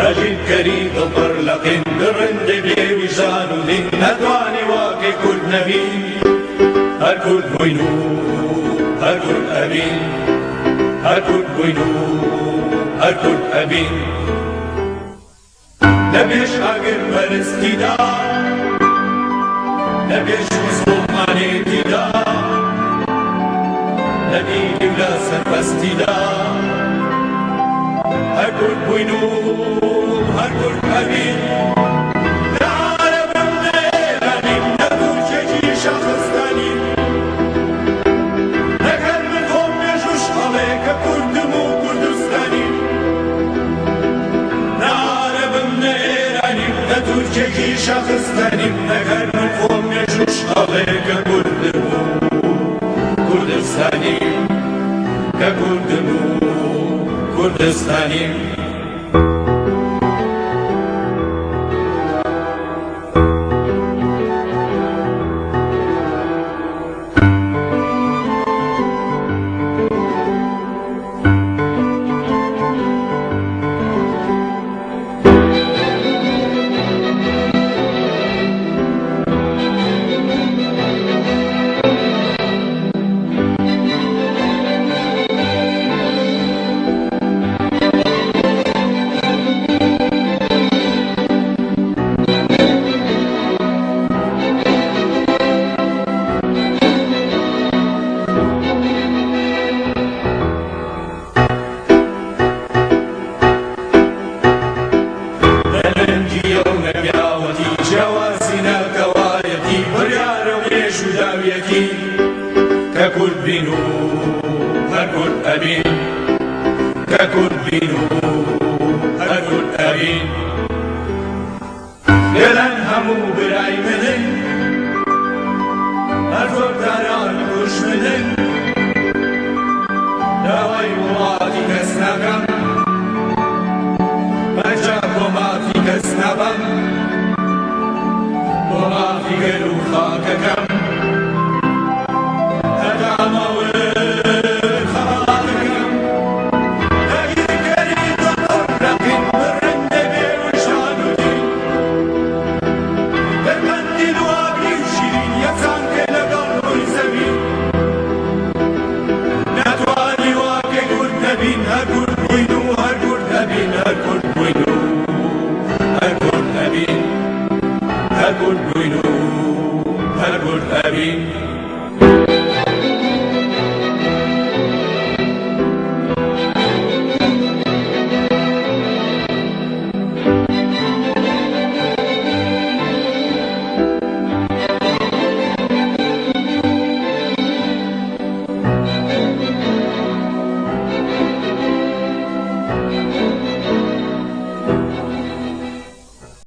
أجد كريد برلق درند بي وجدان دين أدواني واقي كرد نبي هالكرد وينو هالكرد أبين هالكرد وينو هالكرد أبين نبيش أقر برستيدا نبيش مسلمان ابتدا نبي ولا سرفستيدا هالكرد وينو هالكرد أبين العالم ميلاني نقول شجي شخص تاني نكر من خم يجوش عليك كرد مو كردستاني العالم ميلاني نقول شجي شخص تاني نكر من خم يجوش عليك كرد مو كردستاني ككرد مو كردستاني ككرد بينو هالكرد أبين ككرد بينو هالكرد أبين يلان همو براي مدن هالكرد داران كش مدن داوي وماتي كسنكم مجاب وماتي كسنبم وماتي قلو خاككم